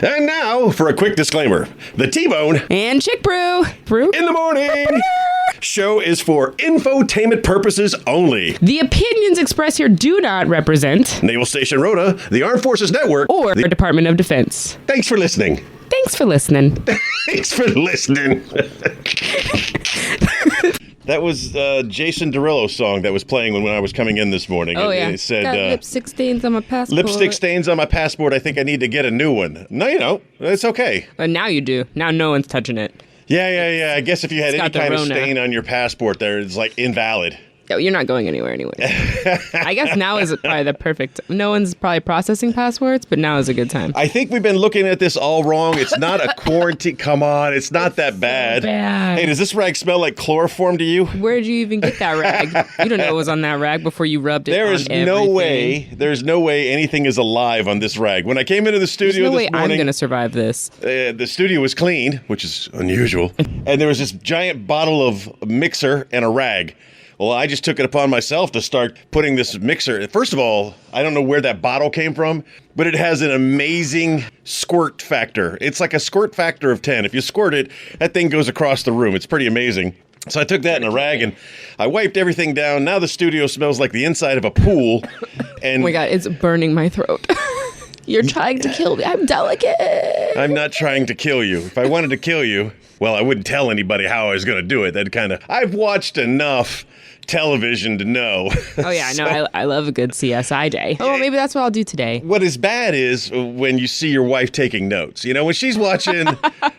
And now for a quick disclaimer. The T-Bone and Chick Brew in the morning show is for infotainment purposes only. The opinions expressed here do not represent Naval Station Rhoda, the Armed Forces Network, or the Department of Defense. Thanks for listening. Thanks for listening. Thanks for listening. That was Jason Derulo's song that was playing when I was coming in this morning. Oh, yeah. It said, got lipstick stains on my passport. lipstick stains on my passport. I think I need to get a new one. No, you don't. It's okay. But now you do. Now no one's touching it. Yeah. I guess if you had It's any got the kind of Rona. stain on your passport there, it's like invalid. Oh, you're not going anywhere anyway. I guess now is probably the perfect. No one's probably processing passwords, but now is a good time. I think we've been looking at this all wrong. It's not a quarantine. Come on, it's not that bad. bad. Hey, does this rag smell like chloroform to you? Where did you even get that rag? You don't know what was on that rag before you rubbed it There on is everything. there's no way anything is alive on this rag. When I came into the There's studio no this way I'm morning, going to survive this. the studio was clean, which is unusual, and there was this giant bottle of mixer and a rag. Well, I just took it upon myself to start putting this mixer. First of all, I don't know where that bottle came from, but it has an amazing squirt factor. It's like a squirt factor of 10. If you squirt it, that thing goes across the room. It's pretty amazing. So I took that in a rag and I wiped everything down. Now the studio smells like the inside of a pool. And Oh my God, it's burning my throat. You're trying to kill me. I'm delicate. I'm not trying to kill you. If I wanted to kill you, well, I wouldn't tell anybody how I was going to do it. I've watched enough television to know. Oh yeah, no, I love a good CSI day. Oh, maybe that's what I'll do today. What is bad is when you see your wife taking notes. You know, when she's watching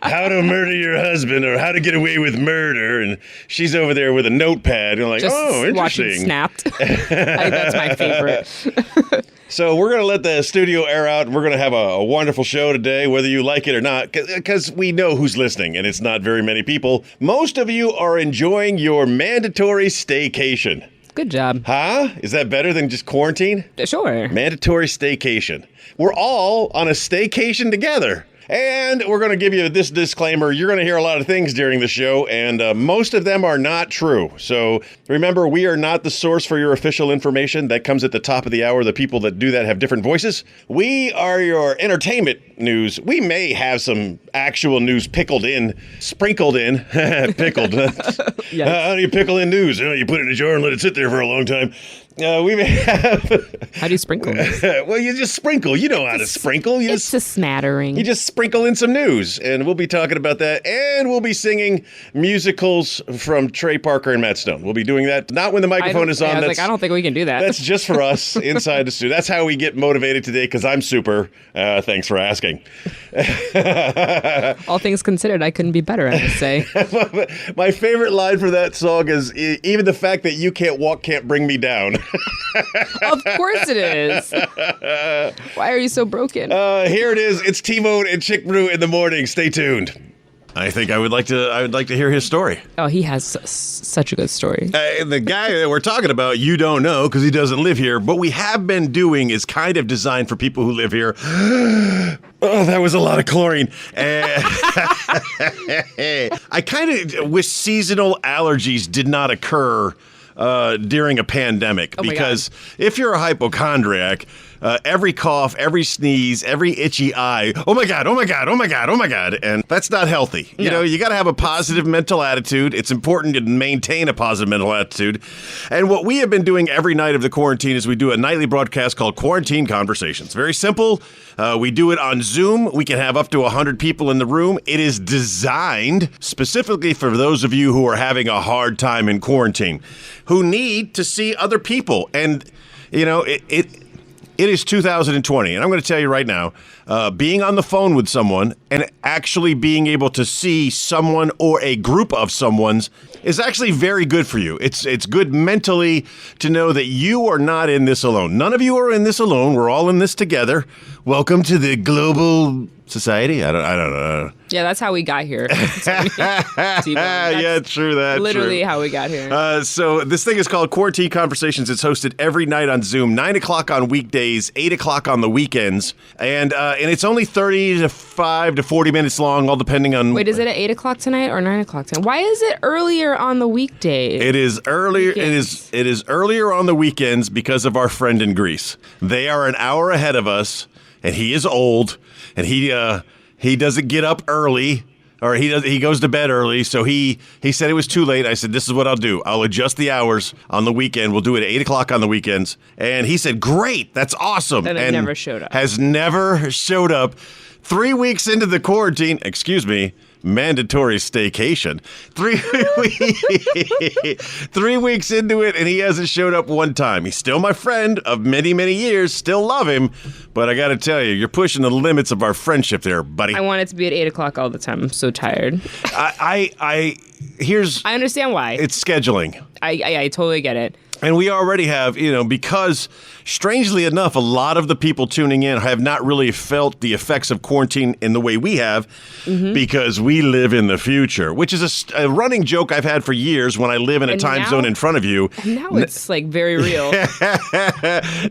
How to Murder Your Husband or How to Get Away with Murder, and she's over there with a notepad, you're like, Just oh, watching interesting. Snapped. That's my favorite. So we're going to let the studio air out. We're going to have a wonderful show today, whether you like it or not, because we know who's listening, and it's not very many people. Most of you are enjoying your mandatory staycation. Good job. Huh? Is that better than just quarantine? Sure. Mandatory staycation. We're all on a staycation together. And we're going to give you this disclaimer. You're going to hear a lot of things during the show, and most of them are not true. So remember, we are not the source for your official information. That comes at the top of the hour. The people that do that have different voices. We are your entertainment news. We may have some actual news sprinkled in. Pickled. How do you pickle in news? You put it in a jar and let it sit there for a long time. We may have... How do you sprinkle this? Well, you just sprinkle. You know how to sprinkle. It's a smattering. You just sprinkle in some news, and we'll be talking about that, and we'll be singing musicals from Trey Parker and Matt Stone. We'll be doing that, not when the microphone is on. I was like, I don't think we can do that. That's just for us inside the studio. That's how we get motivated today, because I'm super. Thanks for asking. All things considered, I couldn't be better, I would say. My favorite line for that song is, even the fact that you can't walk can't bring me down. Of course it is. Why are you so broken? Here it is. It's T-Bone and Chick Brew in the morning. Stay tuned. I think I would like to hear his story. Oh, he has such a good story. The guy that we're talking about, you don't know because he doesn't live here. What we have been doing is kind of designed for people who live here. Oh, that was a lot of chlorine. I kind of wish seasonal allergies did not occur during a pandemic, because if you're a hypochondriac, every cough, every sneeze, every itchy eye, oh my God, and that's not healthy. You know, you got to have a positive mental attitude. It's important to maintain a positive mental attitude. And what we have been doing every night of the quarantine is we do a nightly broadcast called Quarantine Conversations. Very simple. We do it on Zoom. We can have up to 100 people in the room. It is designed specifically for those of you who are having a hard time in quarantine, who need to see other people. And, you know, it is 2020, and I'm going to tell you right now, being on the phone with someone and actually being able to see someone or a group of someone's is actually very good for you. It's good mentally to know that you are not in this alone. None of you are in this alone. We're all in this together. Welcome to the global society. I don't know. Yeah, that's how we got here. Yeah, true. That's literally true. how we got here. So this thing is called Quarantine Conversations. It's hosted every night on Zoom, 9 o'clock on weekdays, 8 o'clock on the weekends, and it's only 35 to 40 minutes long, all depending on. Wait, is it at 8 o'clock tonight or 9 o'clock tonight? Why is it earlier on the weekdays? It is earlier. It is earlier on the weekends because of our friend in Greece. They are an hour ahead of us. and he is old, and he doesn't get up early. Or he goes to bed early, so he said it was too late. I said, this is what I'll do. I'll adjust the hours on the weekend. We'll do it at 8 o'clock on the weekends. And he said, great, that's awesome. And it never showed up. Has never showed up. 3 weeks into the quarantine, mandatory staycation. 3 weeks into it, and he hasn't showed up one time. He's still my friend of many, many years. Still love him. But I got to tell you, you're pushing the limits of our friendship there, buddy. I want it to be at 8 o'clock all the time. I'm so tired. I understand why. It's scheduling. I totally get it. And we already have, because strangely enough, a lot of the people tuning in have not really felt the effects of quarantine in the way we have because we live in the future, which is a running joke I've had for years when I live in a time zone in front of you. And now it's like very real.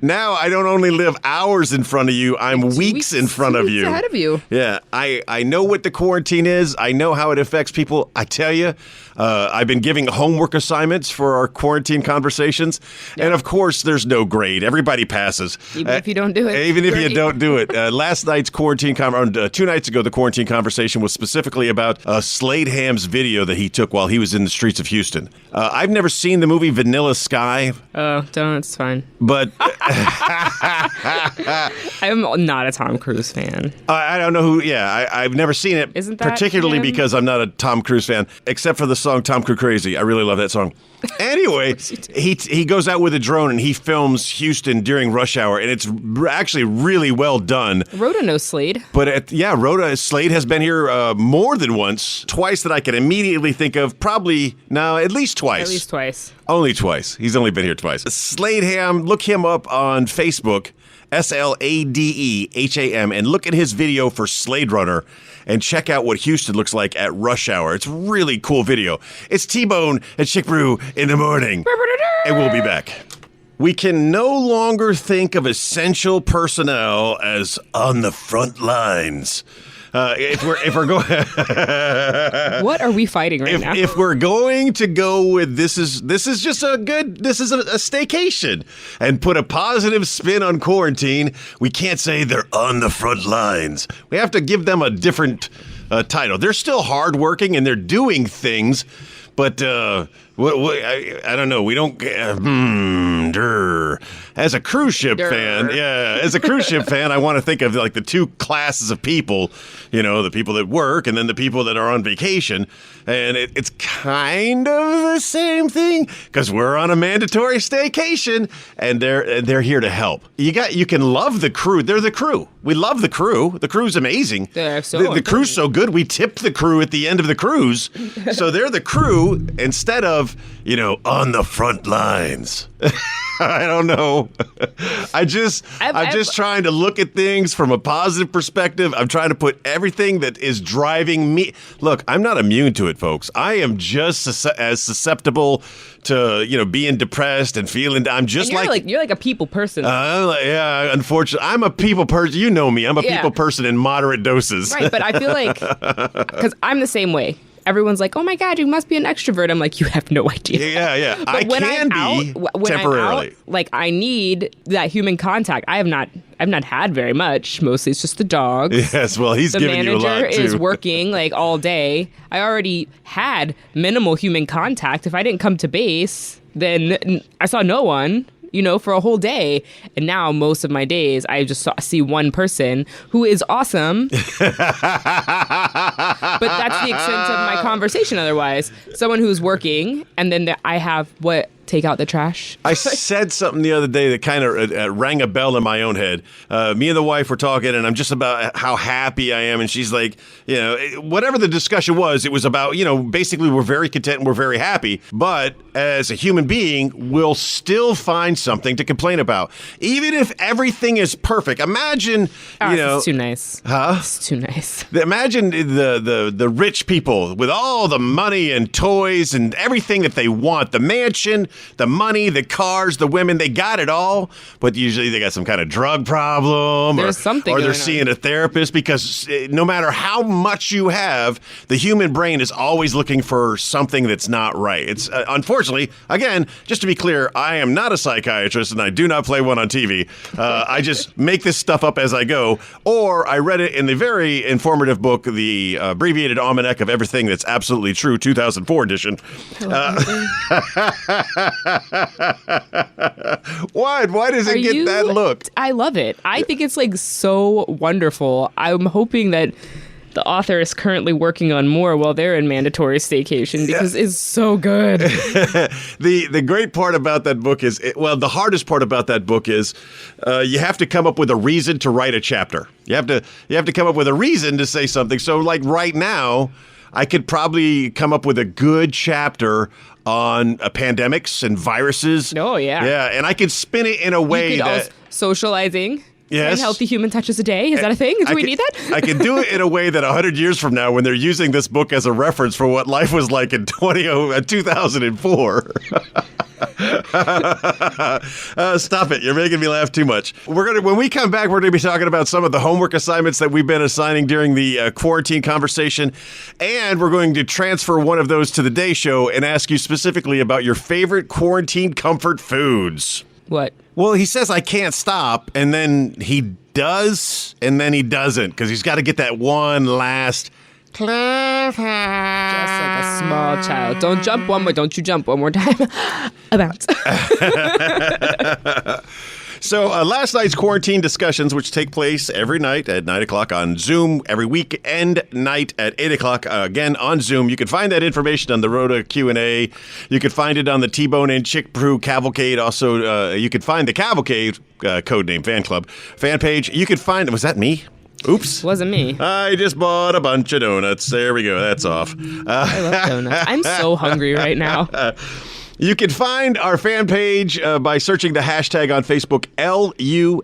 Now I don't only live hours in front of you, I'm weeks in front of you. Ahead of you. Yeah, I know what the quarantine is. I know how it affects people. I tell you, I've been giving homework assignments for our quarantine conversations. And of course, there's no grade. Everybody passes. Even if you don't do it. Even if you don't do it. Last night's quarantine 2 nights ago, the quarantine conversation was specifically about Slade Ham's video that he took while he was in the streets of Houston. I've never seen the movie Vanilla Sky. Oh, don't. It's fine. But I'm not a Tom Cruise fan. I don't know who. Yeah, I've never seen it. Isn't that particularly him? Because I'm not a Tom Cruise fan, except for the song "Tom Cruise Crazy." I really love that song. Anyway, he goes out with a drone and he films Houston during rush hour, and it's actually really well done. Rhoda knows Slade. But Slade has been here more than once, twice that I can immediately think of. At least twice. At least twice. Only twice. He's only been here twice. Slade Ham, look him up on Facebook, SLADEHAM, and look at his video for Slade Runner and check out what Houston looks like at rush hour. It's a really cool video. It's T-Bone and Chick Brew in the morning. And we'll be back. We can no longer think of essential personnel as on the front lines. If we're going, what are we fighting now? If we're going to go with this is a staycation and put a positive spin on quarantine, we can't say they're on the front lines. We have to give them a different title. They're still hardworking and they're doing things, but I don't know. We don't. As a cruise ship fan, I want to think of like the two classes of people. The people that work and then the people that are on vacation, and it's kind of the same thing because we're on a mandatory staycation, and they're here to help. You can love the crew. They're the crew. We love the crew. The crew's amazing. The crew's so good. We tip the crew at the end of the cruise, so they're the crew instead of on the front lines. I don't know. I'm just trying to look at things from a positive perspective. I'm trying to put everything that is driving me. Look, I'm not immune to it, folks. I am just as susceptible to being depressed and feeling. I'm just you're like a people person. Yeah, unfortunately, I'm a people person. You know me. I'm a people person in moderate doses. Right, but I feel like because I'm the same way. Everyone's like, "Oh my God, you must be an extrovert." I'm like, "You have no idea." Yeah. But when I'm out, temporarily. I need that human contact. I've not had very much. Mostly it's just the dogs. Yes, well, he's giving you a lot too. The manager is working like all day. I already had minimal human contact. If I didn't come to base, then I saw no one. For a whole day. And now most of my days, I just see one person who is awesome. But that's the extent of my conversation otherwise. Someone who's working, and then I have take out the trash. I said something the other day that kind of rang a bell in my own head. Me and the wife were talking, and I'm just about how happy I am. And she's like, whatever the discussion was, it was about, basically we're very content and we're very happy. But as a human being, we'll still find something to complain about. Even if everything is perfect. Imagine, It's too nice. Huh? It's too nice. Imagine the rich people with all the money and toys and everything that they want. The mansion, the money, the cars, the women, they got it all, but usually they got some kind of drug problem There's something or they're going on. seeing a therapist, because no matter how much you have, the human brain is always looking for something that's not right. It's unfortunately, again, just to be clear, I am not a psychiatrist and I do not play one on TV. I just make this stuff up as I go, or I read it in the very informative book, the abbreviated almanac of everything that's absolutely true, 2004 edition. What? Why does it get that look? I love it. I think it's like so wonderful. I'm hoping that the author is currently working on more while they're in mandatory staycation, because it's so good. The great part about that book is, the hardest part about that book is you have to come up with a reason to write a chapter. You have to come up with a reason to say something. So like right now, I could probably come up with a good chapter on pandemics and viruses. Oh, yeah. Yeah, and I could spin it in a way that... Socializing. Yes. 10 healthy human touches a day. Is that a thing? Do we need that? I can do it in a way that 100 years from now, when they're using this book as a reference for what life was like in 2004. Stop it. You're making me laugh too much. When we come back, we're going to be talking about some of the homework assignments that we've been assigning during the quarantine conversation. And we're going to transfer one of those to the Day Show and ask you specifically about your favorite quarantine comfort foods. What? Well, he says, I can't stop, and then he does, and then he doesn't, because he's got to get that one last Just like a small child. Don't you jump one more time. A bounce. So last night's quarantine discussions, which take place every night at 9 o'clock on Zoom, every weekend night at 8 o'clock, again on Zoom. You can find that information on the Rhoda Q&A. You can find it on the T-Bone and Chick Brew Cavalcade. Also, you can find the Cavalcade, codename Fan Club, fan page. You can find... Was that me? Oops. Wasn't me. I just bought a bunch of donuts. There we go. That's off. I love donuts. I'm so hungry right now. You can find our fan page by searching the hashtag on Facebook, LUNSB.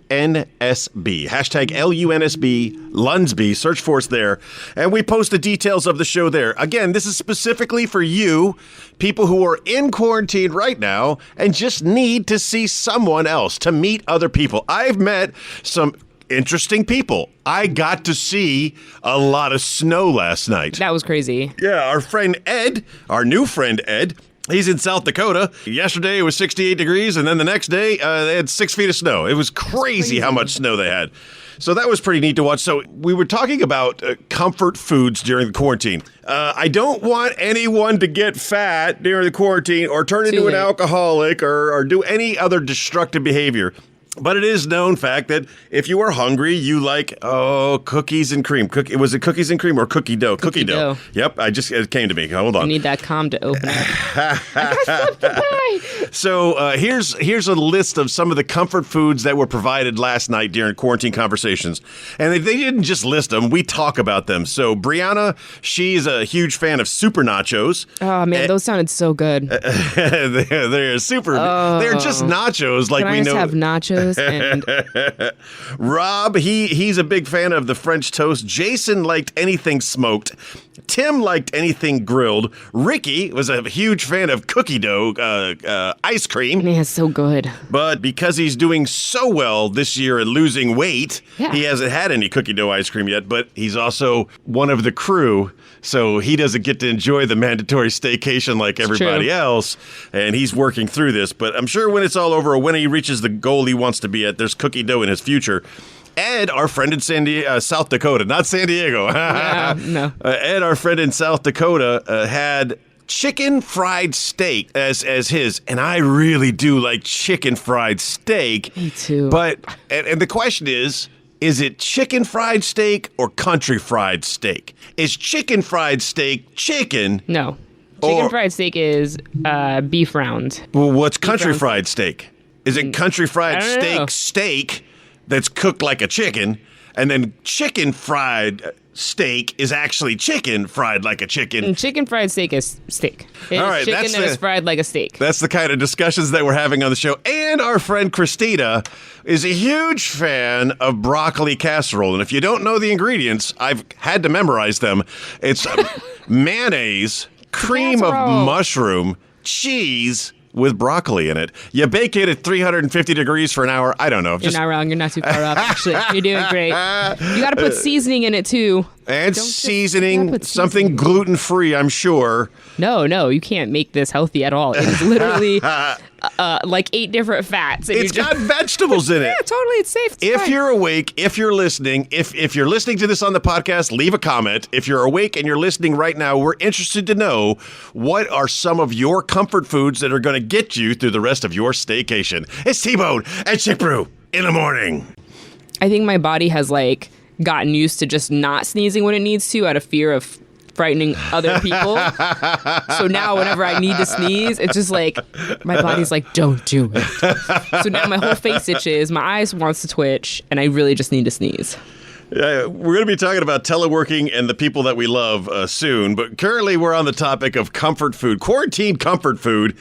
Hashtag LUNSB, Lunsby. Search for us there. And we post the details of the show there. Again, this is specifically for you, people who are in quarantine right now and just need to see someone else, to meet other people. I've met some interesting people. I got to see a lot of snow last night. That was crazy. Yeah, our friend Ed, our new friend Ed, he's in South Dakota. Yesterday it was 68 degrees, and then the next day they had 6 feet of snow. It was crazy how much snow they had. So that was pretty neat to watch. So we were talking about comfort foods during the quarantine. I don't want anyone to get fat during the quarantine or turn into an alcoholic or do any other destructive behavior. But it is known fact that if you are hungry, you like, cookies and cream. Was it cookies and cream or cookie dough? Cookie dough. Yep, it came to me. Hold on. You need that calm to open it. So here's a list of some of the comfort foods that were provided last night during quarantine conversations. And they didn't just list them. We talk about them. So Brianna, she's a huge fan of super nachos. Oh, man, those sounded so good. They're super. They're just nachos like we know. Can I just have nachos? And Rob, he's a big fan of the French toast. Jason liked anything smoked. Tim liked anything grilled. Ricky was a huge fan of cookie dough ice cream. Man, it's so good. But because he's doing so well this year at losing weight, he hasn't had any cookie dough ice cream yet, but he's also one of the crew, so he doesn't get to enjoy the mandatory staycation like everybody else, and he's working through this. But I'm sure when it's all over, or when he reaches the goal he wants to be at, there's cookie dough in his future. Ed, our friend in South Dakota, not San Diego. No. Ed, our friend in South Dakota, had chicken fried steak as his, and I really do like chicken fried steak. Me too. But and the question is it chicken fried steak or country fried steak? Is chicken fried steak chicken? No. Chicken fried steak is beef round. Well, what's country fried steak? Is it country fried steak that's cooked like a chicken, and then chicken fried steak is actually chicken fried like a chicken? And chicken fried steak is steak. It All is right, chicken that is fried like a steak. That's the kind of discussions that we're having on the show. And our friend Christina is a huge fan of broccoli casserole. And if you don't know the ingredients, I've had to memorize them. It's mayonnaise, cream of mushroom, cheese, with broccoli in it. You bake it at 350 degrees for an hour. I don't know. You're not wrong. You're not too far off, actually. You're doing great. You got to put seasoning in it, too. And Don't just- seasoning, put something seasoning. gluten-free, I'm sure. No, you can't make this healthy at all. It's literally like 8 different fats. And It's got vegetables in it. Yeah, totally. It's safe. It's If fine. you're awake, if you're listening, if you're listening to this on the podcast, leave a comment. If you're awake and you're listening right now, we're interested to know what are some of your comfort foods that are going to get you through the rest of your staycation. It's T-Bone and Chick Brew in the morning. I think my body has like gotten used to just not sneezing when it needs to out of fear of frightening other people. So now whenever I need to sneeze, it's just like my body's like, don't do it. So now my whole face itches, my eyes wants to twitch, and I really just need to sneeze. We're going to be talking about teleworking and the people that we love soon, but currently we're on the topic of comfort food, quarantine comfort food.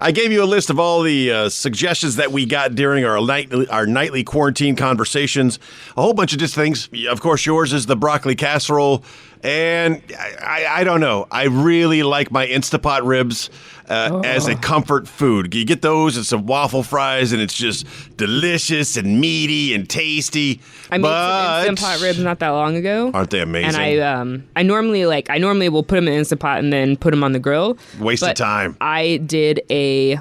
I gave you a list of all the suggestions that we got during our nightly quarantine conversations. A whole bunch of just things. Of course, yours is the broccoli casserole. And I don't know. I really like my Instapot ribs as a comfort food. You get those and some waffle fries, and it's just delicious and meaty and tasty. I made some Instant Pot ribs not that long ago. Aren't they amazing? And I normally will put them in Instant Pot and then put them on the grill. Waste of But time. I did a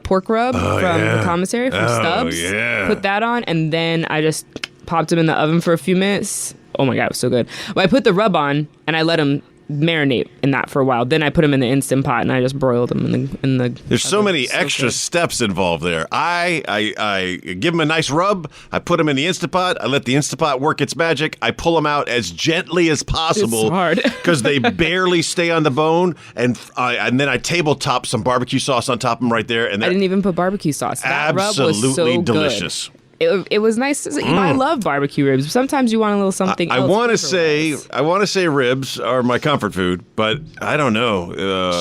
pork rub from the commissary from Stubbs. Yeah. Put that on, and then I just popped them in the oven for a few minutes. Oh my God, it was so good. But I put the rub on, and I let them marinate in that for a while. Then I put them in the Instant Pot, and I just broiled them in the There's so oven. many So extra good. steps involved there. I give them a nice rub. I put them in the Instapot. I let the Instapot work its magic. I pull them out as gently as possible. It's hard. Because they barely stay on the bone. And then I tabletop some barbecue sauce on top of them right there. And I they're didn't even put barbecue sauce. That rub was absolutely so good. delicious. It was nice. I love barbecue ribs. Sometimes you want a little something I else. want to flavor-wise. say ribs are my comfort food, but I don't know.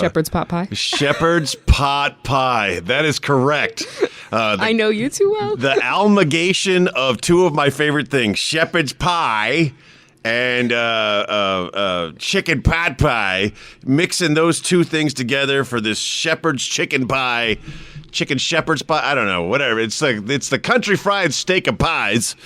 Shepherd's pot pie. Shepherd's pot pie. That is correct. I know you too well. The amalgamation of two of my favorite things, shepherd's pie and chicken pot pie, mixing those two things together for this shepherd's chicken pie. Chicken shepherd's pie. I don't know. Whatever. It's the country fried steak of pies.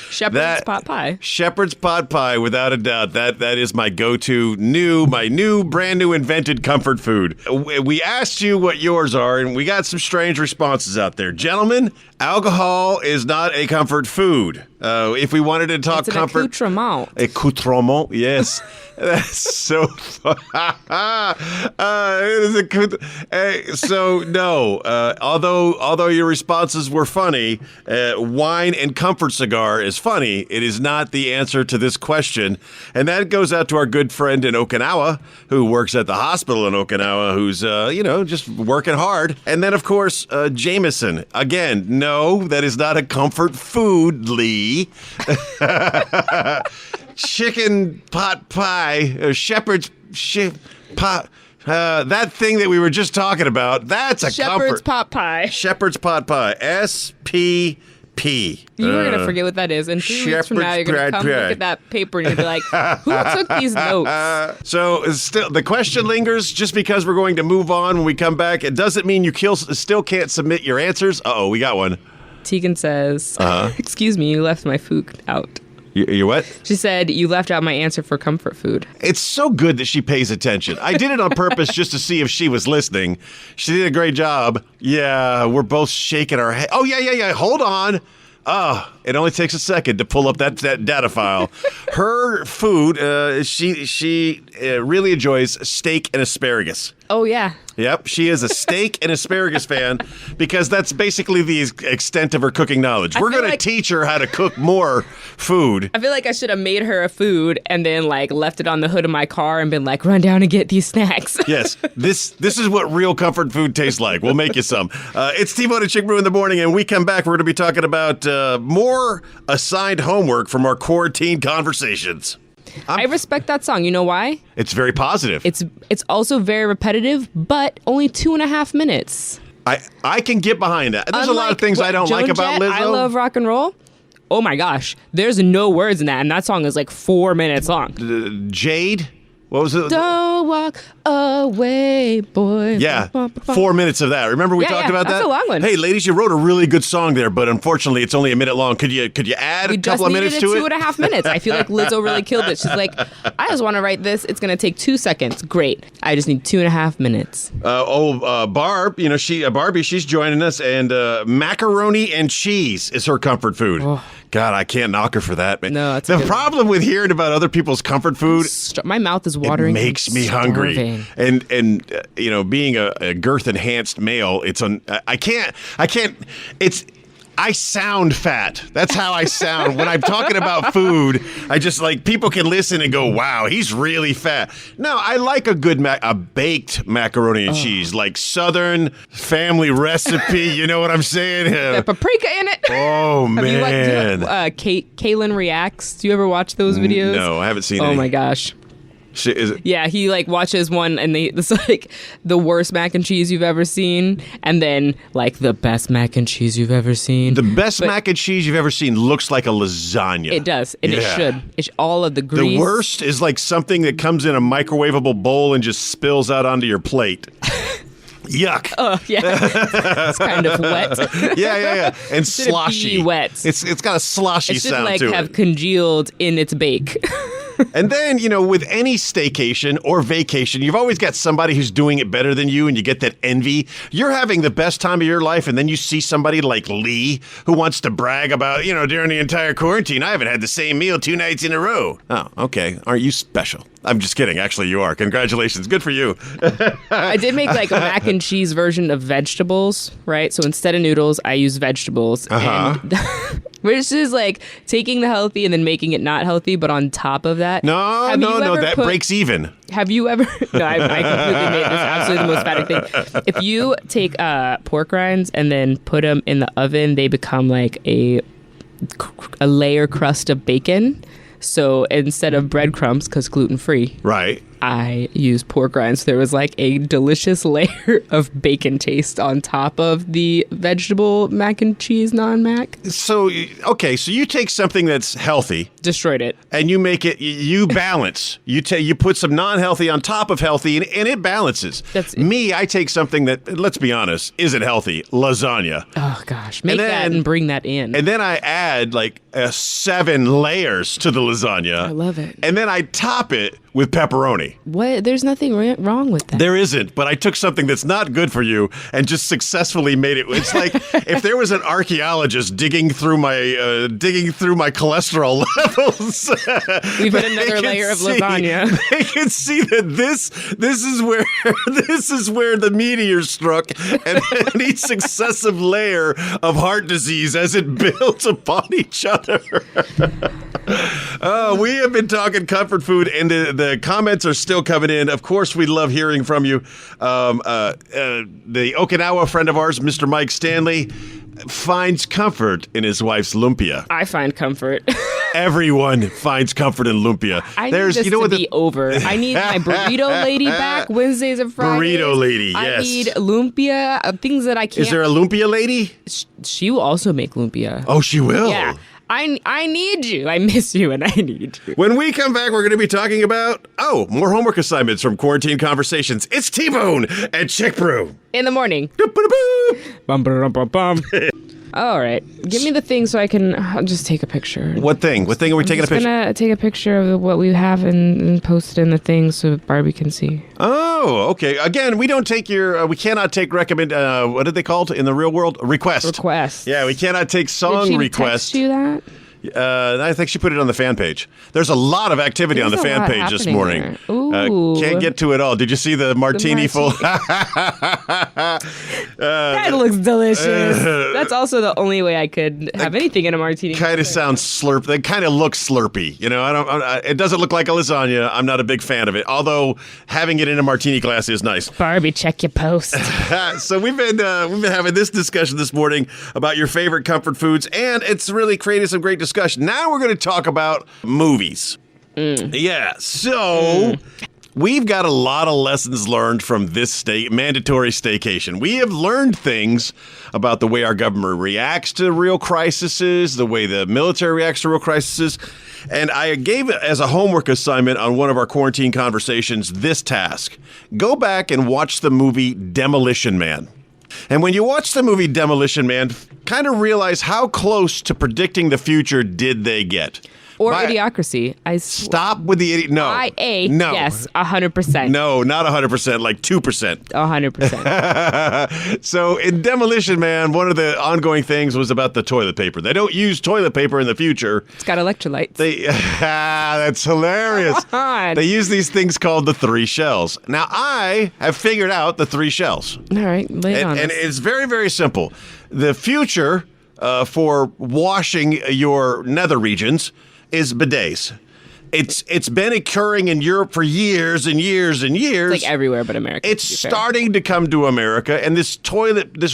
Shepherd's pot pie. Shepherd's pot pie, without a doubt. That is my go-to brand new invented comfort food. We asked you what yours are, and we got some strange responses out there. Gentlemen, alcohol is not a comfort food. If we wanted to talk It's an comfort, accoutrement. accoutrement, yes. That's so fun. So no, although your responses were funny, wine and comfort cigar is funny. It is not the answer to this question, and that goes out to our good friend in Okinawa who works at the hospital in Okinawa, who's just working hard. And then of course Jameson. Again, no, that is not a comfort food, Lee. Chicken pot pie, shepherd's pot. That thing that we were just talking about, that's a Shepherd's comfort. pot pie. Shepherd's pot pie. SPP. You were going to forget what that is. And 3 weeks from now, you're going to come look at that paper and you'll be like, who took these notes? So still, the question lingers. Just because we're going to move on when we come back, it doesn't mean you still can't submit your answers. Uh-oh, we got one. Tegan says, excuse me, you left my food out. You what? She said, you left out my answer for comfort food. It's so good that she pays attention. I did it on purpose just to see if she was listening. She did a great job. Yeah, we're both shaking our head. Oh, yeah. Hold on. It only takes a second to pull up that data file. Her food, she really enjoys steak and asparagus. Oh, yeah. Yep, she is a steak and asparagus fan because that's basically the extent of her cooking knowledge. We're feel going to like- teach her how to cook more food. I feel like I should have made her a food and then like left it on the hood of my car and been like, run down and get these snacks. Yes, this is what real comfort food tastes like. We'll make you some. It's T-Bone and Chick Brew in the morning, and we come back, we're going to be talking about more assigned homework from our quarantine conversations. I respect that song. You know why? It's very positive. It's also very repetitive, but only 2.5 minutes. I can get behind that. There's a lot of things I don't like about Lizzo. I love rock and roll. Oh my gosh, there's no words in that, and that song is like 4 minutes long. Jade, What was it? Don't walk away, boy. Yeah, 4 minutes of that. Remember we talked about that? That's a long one. Hey, ladies, you wrote a really good song there, but unfortunately, it's only a minute long. Could you add a couple of minutes to it? We just needed 2.5 minutes. I feel like Lizzo really killed it. She's like, I just want to write this. It's going to take 2 seconds. Great. I just need 2.5 minutes. Barb, Barbie, she's joining us, and macaroni and cheese is her comfort food. Oh. God, I can't knock her for that, man. No, that's the problem with hearing about other people's comfort food. My mouth is watering. It makes me hungry, and being a girth enhanced male, I sound fat. That's how I sound when I'm talking about food. I just people can listen and go, "Wow, he's really fat." No, I like a good baked macaroni and cheese, like Southern family recipe. You know what I'm saying? The paprika in it. Oh man! Kaylin Reacts. Do you ever watch those videos? No, I haven't seen any. Oh my gosh. Yeah, he watches one and it's the worst mac and cheese you've ever seen, and then the best mac and cheese you've ever seen. The best mac and cheese you've ever seen looks like a lasagna. It does, and it should. It's all of the grease. The worst is something that comes in a microwavable bowl and just spills out onto your plate. Yuck. Oh, yeah. It's kind of wet. Yeah. And sloshy. Wet. It's got a sloshy sound to it. It should have congealed in its bake. And then, with any staycation or vacation, you've always got somebody who's doing it better than you, and you get that envy. You're having the best time of your life, and then you see somebody like Lee who wants to brag about, during the entire quarantine, I haven't had the same meal 2 nights in a row. Oh, okay. Aren't you special? I'm just kidding. Actually, you are. Congratulations. Good for you. I did make a mac and cheese version of vegetables, right? So instead of noodles, I use vegetables. Uh-huh. And which is taking the healthy and then making it not healthy, but on top of that. No, that breaks even. Have you ever? No, I completely made this absolutely the most fatty thing. If you take pork rinds and then put them in the oven, they become a layer crust of bacon. So instead of breadcrumbs, because gluten-free, right, I used pork rinds. There was a delicious layer of bacon taste on top of the vegetable mac and cheese non-mac. So, okay, so you take something that's healthy. Destroyed it. And you make it, you balance. You put some non-healthy on top of healthy, and it balances. Me, I take something that, let's be honest, isn't healthy. Lasagna. Oh, gosh. Make that and bring that in. And then I add 7 layers to the lasagna. I love it. And then I top it with pepperoni. What? There's nothing wrong with that. There isn't, but I took something that's not good for you and just successfully made it. It's like if there was an archeologist digging through my cholesterol levels. We've hit another layer of lasagna. They can see that this is where the meteor struck, and then each successive layer of heart disease as it builds upon each other. We have been talking comfort food, and the comments are still coming in. Of course, we love hearing from you. The Okinawa friend of ours, Mr. Mike Stanley, finds comfort in his wife's lumpia. I find comfort. Everyone finds comfort in lumpia. I need this to be over. I need my burrito lady back Wednesdays and Fridays. Burrito lady, yes. I need lumpia, things that I can't. Is there a lumpia lady? She will also make lumpia. Oh, she will? Yeah. I need you. I miss you, and I need you. When we come back, we're going to be talking about, more homework assignments from Quarantine Conversations. It's T-Bone and Chick Brew. In the morning. Bum, bum, bum, bum. All right. Give me the thing so I can just take a picture. What thing? What thing are we taking a picture? I'm going to take a picture of what we have and post it in the thing so Barbie can see. Oh, okay. Again, we don't take we cannot take what are they called in the real world? Request. Yeah, we cannot take song requests. Did she text you that? I think she put it on the fan page. There's a lot of activity on the fan page this morning. Can't get to it all. Did you see the martini full? That looks delicious. That's also the only way I could have anything in a martini. Kind of sounds slurp. They kind of look slurpy. It doesn't look like a lasagna. I'm not a big fan of it. Although having it in a martini glass is nice. Barbie, check your post. So we've been having this discussion this morning about your favorite comfort foods, and it's really created some great discussion. Now we're going to talk about movies. Yeah. So we've got a lot of lessons learned from this mandatory staycation. We have learned things about the way our government reacts to real crises, the way the military reacts to real crises. And I gave it as a homework assignment on one of our quarantine conversations this task. Go back and watch the movie Demolition Man. And when you watch the movie Demolition Man, kind of realize how close to predicting the future did they get. Or Idiocracy. Stop with the idiot. No. No. Yes, 100%. No, not 100%, like 2%. 100%. So in Demolition Man, one of the ongoing things was about the toilet paper. They don't use toilet paper in the future. It's got electrolytes. That's hilarious. Come on. They use these things called the 3 shells. Now, I have figured out the 3 shells. All right, lay it on us. And it's very, very simple. The future for washing your nether regions is bidets. It's been occurring in Europe for years and years and years. It's like everywhere but America. It's starting to come to America, and this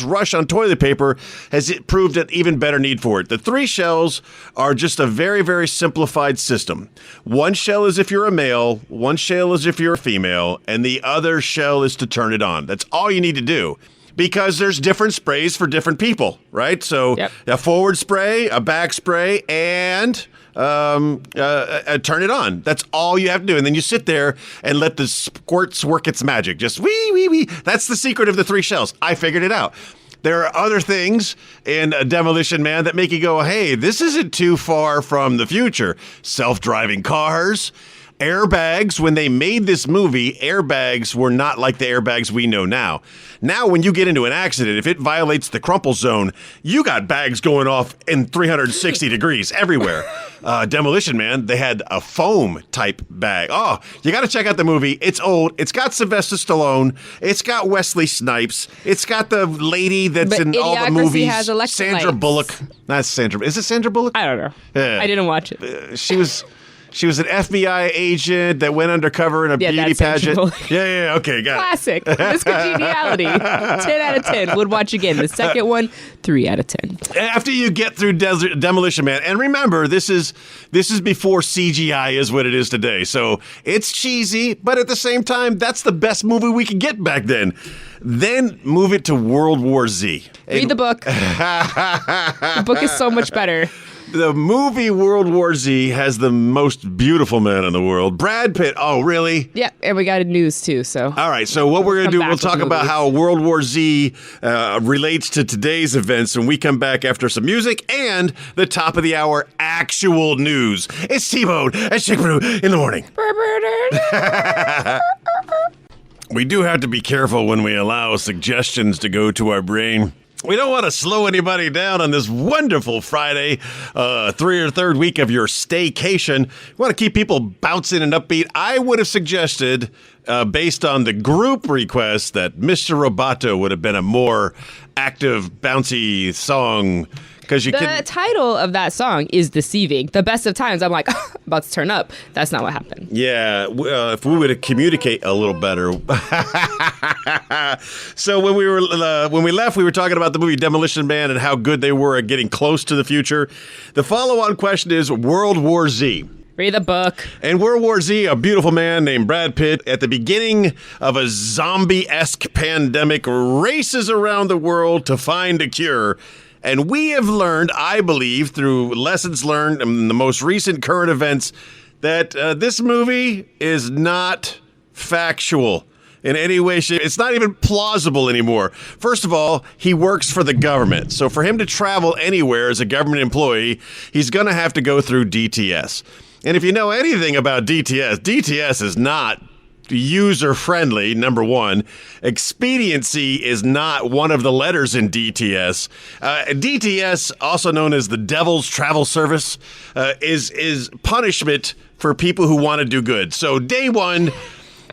rush on toilet paper has proved an even better need for it. The 3 shells are just a very, very simplified system. 1 shell is if you're a male, 1 shell is if you're a female, and the other shell is to turn it on. That's all you need to do. Because there's different sprays for different people, right? So a forward spray, a back spray, and turn it on. That's all you have to do. And then you sit there and let the squirts work its magic. Just wee, wee, wee. That's the secret of the 3 shells. I figured it out. There are other things in Demolition Man that make you go, hey, this isn't too far from the future. Self-driving cars. Airbags. When they made this movie, airbags were not like the airbags we know now. Now, when you get into an accident, if it violates the crumple zone, you got bags going off in 360 degrees everywhere. Demolition Man, they had a foam type bag. Oh, you got to check out the movie. It's old. It's got Sylvester Stallone. It's got Wesley Snipes. It's got the lady that's in all the movies. Has Sandra Bullock. Not Sandra. Is it Sandra Bullock? I don't know. Yeah. I didn't watch it. She was an FBI agent that went undercover in a beauty pageant. Yeah, okay, got it. Classic. Miss Congeniality. 10 out of 10. Would watch again. The second one, 3 out of 10. After you get through Demolition Man, and remember, this is before CGI is what it is today. So it's cheesy, but at the same time, that's the best movie we could get back then. Then move it to World War Z. Read the book. The book is so much better. The movie World War Z has the most beautiful man in the world, Brad Pitt. Oh, really? Yeah, and we got news too. So all right. So what we're gonna do? We'll talk about how World War Z relates to today's events when we come back after some music and the top of the hour actual news. It's T-Bone and Chick Brew in the morning. We do have to be careful when we allow suggestions to go to our brain. We don't want to slow anybody down on this wonderful Friday, 3rd week of your staycation. We want to keep people bouncing and upbeat. I would have suggested, based on the group request, that Mr. Roboto would have been a more active, bouncy song. The title of that song is deceiving. The best of times, I'm like, about to turn up. That's not what happened. Yeah, if we would communicate a little better. So when we left, we were talking about the movie Demolition Man and how good they were at getting close to the future. The follow-on question is World War Z. Read the book. In World War Z, a beautiful man named Brad Pitt, at the beginning of a zombie-esque pandemic, races around the world to find a cure. And we have learned, I believe, through lessons learned in the most recent current events, that this movie is not factual in any way, shape. It's not even plausible anymore. First of all, he works for the government. So for him to travel anywhere as a government employee, he's going to have to go through DTS. And if you know anything about DTS is not user-friendly, number one. Expediency is not one of the letters in DTS. DTS, also known as the Devil's Travel Service, is punishment for people who want to do good. So day one,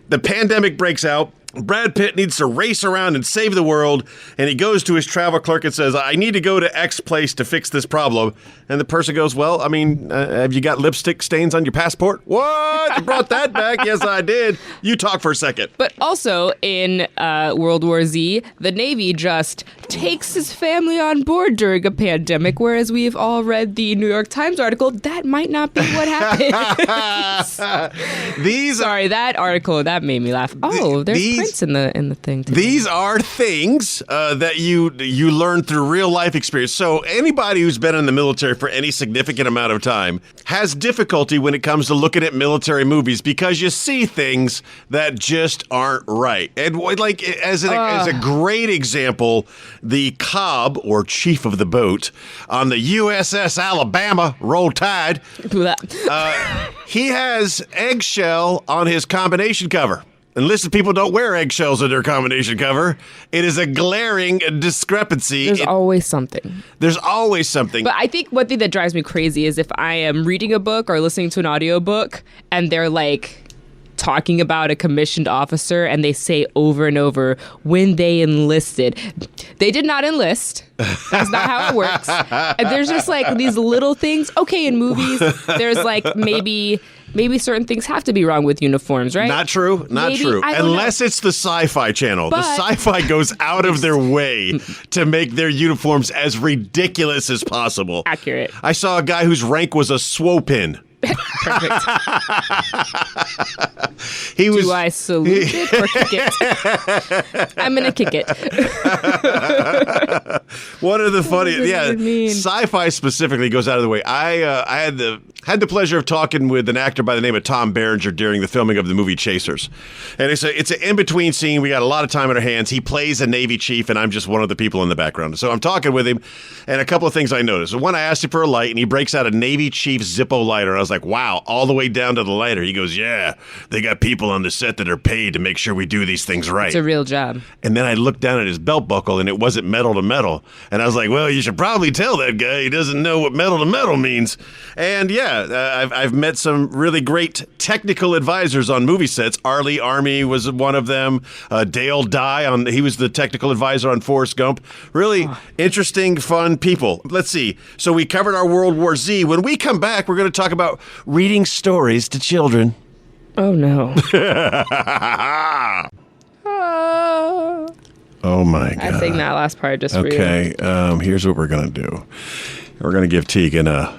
the pandemic breaks out. Brad Pitt needs to race around and save the world, and he goes to his travel clerk and says, I need to go to X place to fix this problem. And the person goes, well, I mean, have you got lipstick stains on your passport? What? You brought that back? Yes, I did. You talk for a second. But also in World War Z, the Navy just takes his family on board during a pandemic, whereas we've all read the New York Times article. That might not be what happens. Sorry, that article, that made me laugh. Oh, there's Prince in the thing too. These are things that you learn through real life experience. So anybody who's been in the military for any significant amount of time has difficulty when it comes to looking at military movies because you see things that just aren't right. And like as a great example, the Cobb, or chief of the boat, on the USS Alabama, Roll Tide, he has eggshell on his combination cover. And listen, people don't wear eggshells on their combination cover. It is a glaring discrepancy. There's always something. There's always something. But I think one thing that drives me crazy is if I am reading a book or listening to an audiobook and they're like talking about a commissioned officer and they say over and over when they enlisted. They did not enlist. That's not how it works. And there's just like these little things. Okay, in movies, there's like maybe certain things have to be wrong with uniforms, right? Not true. Not true. Unless it's the Sci-Fi Channel. The Sci-Fi goes out of their way to make their uniforms as ridiculous as possible. Accurate. I saw a guy whose rank was a SWOPin. Perfect. Do I salute it or kick it? I'm gonna kick it. One of the funny, Sci-Fi specifically goes out of the way. I had the pleasure of talking with an actor by the name of Tom Berenger during the filming of the movie Chasers, and it's an in-between scene. We got a lot of time on our hands. He plays a Navy chief, and I'm just one of the people in the background. So I'm talking with him, and a couple of things I noticed. One, I asked him for a light, and he breaks out a Navy chief Zippo lighter. And I was like, wow, all the way down to the lighter. He goes, yeah, they got people on the set that are paid to make sure we do these things right. It's a real job. And then I looked down at his belt buckle, and it wasn't metal to metal. And I was like, well, you should probably tell that guy he doesn't know what metal to metal means. And I've met some really great technical advisors on movie sets. Arlie Army was one of them. Dale Dye, he was the technical advisor on Forrest Gump. Really interesting, fun people. Let's see. So we covered our World War Z. When we come back, we're going to talk about reading stories to children. Oh, no. Oh, my God. I sang that last part just for you. Okay, here's what we're going to do. We're going to give Tegan a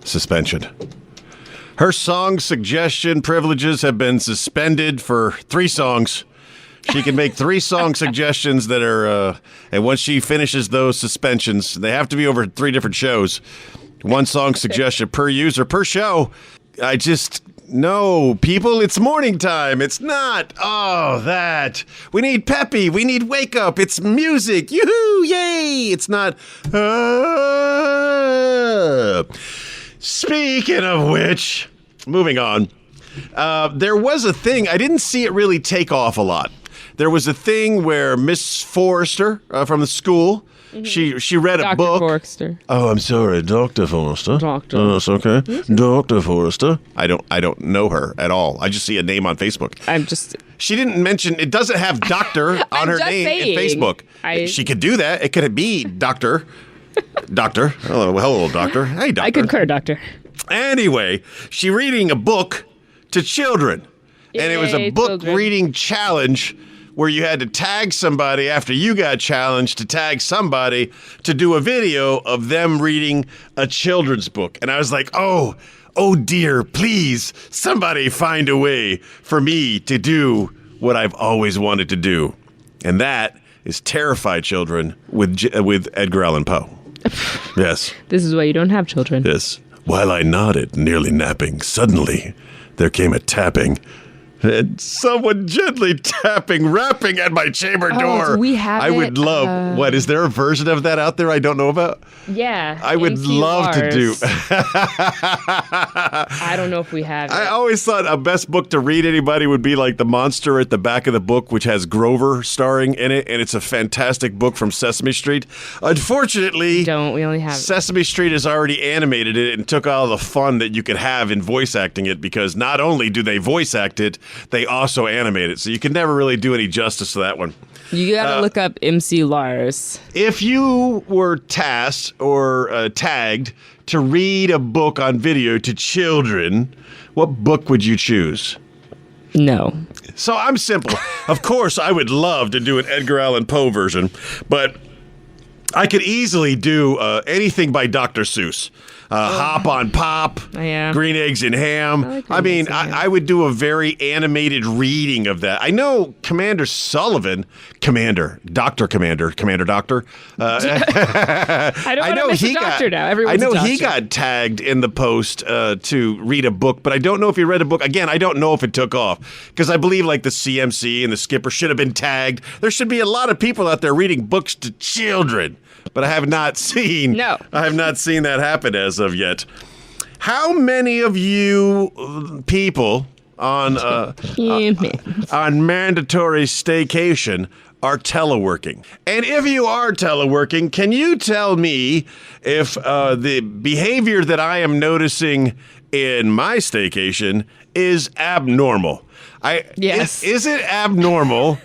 suspension. Her song suggestion privileges have been suspended for 3 songs. She can make 3 song suggestions that are, and once she finishes those suspensions, they have to be over 3 different shows. 1 song suggestion per user per show. No, people, it's morning time. It's not. Oh, that. We need peppy. We need wake up. It's music. Yoo-hoo, yay. It's not. Speaking of which, moving on. There was a thing. I didn't see it really take off a lot. There was a thing where Miss Forrester from the school, she read a book. Dr. Forrester. Oh, I'm sorry, Dr. Forrester. Doctor. Oh, that's okay. Dr. Forrester. I don't know her at all. I just see a name on Facebook. She didn't mention, it doesn't have doctor on her name in Facebook. She could do that. It could be doctor. Doctor. Hello, doctor. Hey, doctor. I concur, doctor. Anyway, she reading a book to children. And it was a book reading challenge where you had to tag somebody after you got challenged to tag somebody to do a video of them reading a children's book. And I was like, oh dear, please, somebody find a way for me to do what I've always wanted to do. And that is terrify children with Edgar Allan Poe. Yes. This is why you don't have children. Yes. While I nodded, nearly napping, suddenly there came a tapping. And someone gently rapping at my chamber door. We have I would love. What, is there a version of that out there I don't know about? Yeah. I would love to do. I don't know if we have it. I always thought a best book to read anybody would be like The Monster at the Back of the Book, which has Grover starring in it, and it's a fantastic book from Sesame Street. Unfortunately, we only have Sesame Street has already animated it and took all the fun that you could have in voice acting it, because not only do they voice act it, they also animate it. So you can never really do any justice to that one. You gotta look up MC Lars. If you were tasked or tagged to read a book on video to children, what book would you choose? No. So I'm simple. Of course, I would love to do an Edgar Allan Poe version, but I could easily do anything by Dr. Seuss. Hop on Pop, Yeah. Green Eggs and Ham. like I Green mean, Eggs and Ham. I would do a very animated reading of that. I know Commander Sullivan, Doctor. I don't want to miss a doctor now. Everyone's I know a he doctor. got tagged in the post to read a book, but I don't know if he read a book. Again, I don't know if it took off because I believe like the CMC and the skipper should have been tagged. There should be a lot of people out there reading books to children, but I have not seen. No. I have not seen that happen as of yet. How many of you people on mandatory staycation are teleworking? And if you are teleworking, can you tell me if the behavior that I am noticing in my staycation is abnormal? Yes. Is it abnormal?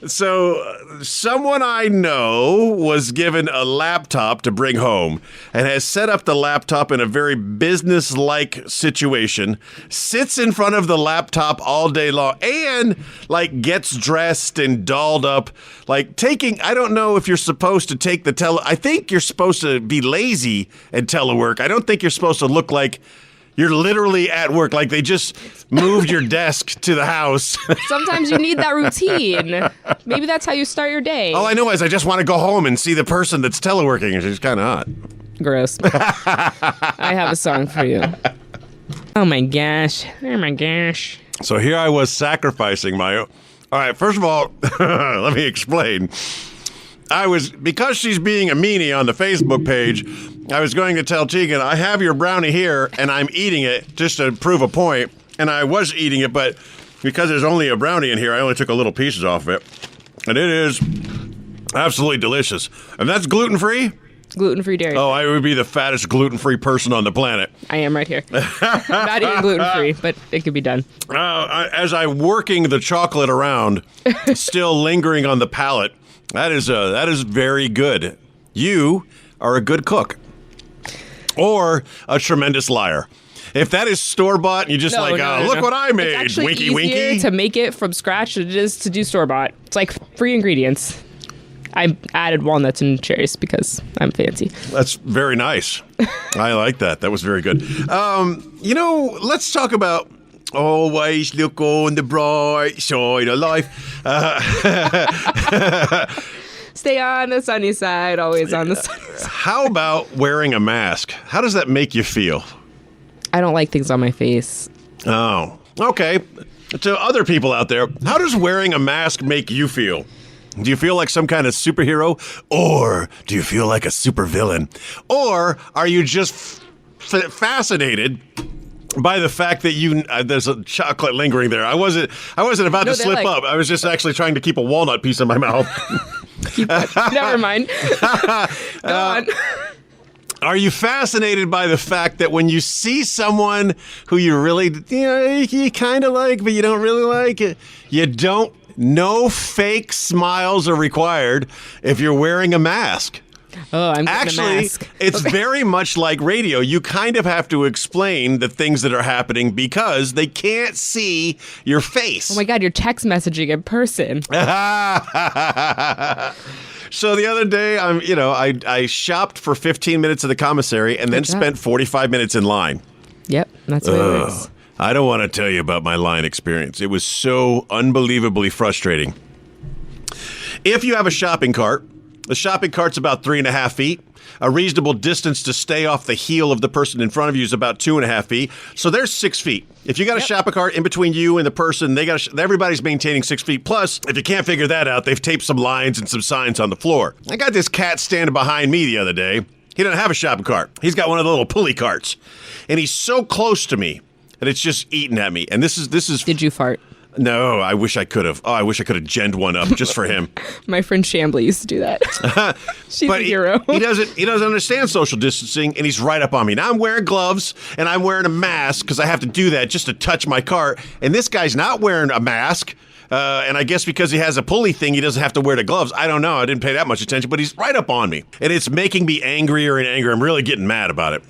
So someone I know was given a laptop to bring home and has set up the laptop in a very business-like situation, sits in front of the laptop all day long and like gets dressed and dolled up, like I don't know if you're supposed to take I think you're supposed to be lazy and telework. I don't think you're supposed to look like you're literally at work, like they just moved your desk to the house. Sometimes you need that routine. Maybe that's how you start your day. All I know is I just want to go home and see the person that's teleworking, and she's kind of hot. Gross. I have a song for you. Oh my gosh. Oh my gosh. So here I was sacrificing my own. All right, first of all, let me explain. Because she's being a meanie on the Facebook page, I was going to tell Tegan, I have your brownie here, and I'm eating it just to prove a point. And I was eating it, but because there's only a brownie in here, I only took a little pieces off of it. And it is absolutely delicious. And that's gluten-free? Gluten-free dairy. Oh, I would be the fattest gluten-free person on the planet. I am right here. Not even gluten-free, but it could be done. As I'm working the chocolate around, still lingering on the palate, that is very good. You are a good cook. Or a tremendous liar. If that is store-bought and you just look what I made, it's actually winky easier winky. to make it from scratch than it is to do store-bought. It's like free ingredients. I added walnuts and cherries because I'm fancy. That's very nice. I like that. That was very good. Let's talk about always look on the bright side of life. Stay on the sunny side, always on the sunny side. How about wearing a mask? How does that make you feel? I don't like things on my face. Oh, okay. To other people out there, how does wearing a mask make you feel? Do you feel like some kind of superhero? Or do you feel like a supervillain? Or are you just fascinated by the fact that there's a chocolate lingering there? I wasn't about to slip up. I was just actually trying to keep a walnut piece in my mouth. Never mind. Go on. Are you fascinated by the fact that when you see someone who you really, you kind of like, but you don't really like it, no fake smiles are required if you're wearing a mask? Oh, I'm getting Actually, a mask. It's very much like radio. You kind of have to explain the things that are happening because they can't see your face. Oh my God, you're text messaging in person. So the other day, I shopped for 15 minutes at the commissary and then spent 45 minutes in line. Yep, that's what it works. I don't want to tell you about my line experience. It was so unbelievably frustrating. If you have a shopping cart, the shopping cart's about 3.5 feet. A reasonable distance to stay off the heel of the person in front of you is about 2.5 feet. So there's 6 feet. If you got a shopping cart in between you and the person, everybody's maintaining 6 feet. Plus, if you can't figure that out, they've taped some lines and some signs on the floor. I got this cat standing behind me the other day. He doesn't have a shopping cart. He's got one of the little pulley carts. And he's so close to me that it's just eating at me. And this is. Did you fart? No, I wish I could have. Oh, I wish I could have genned one up just for him. My friend Shambly used to do that. She's a hero. He doesn't understand social distancing, and he's right up on me. Now I'm wearing gloves, and I'm wearing a mask because I have to do that just to touch my cart. And this guy's not wearing a mask. And I guess because he has a pulley thing, he doesn't have to wear the gloves. I don't know. I didn't pay that much attention, but he's right up on me. And it's making me angrier and angrier. I'm really getting mad about it.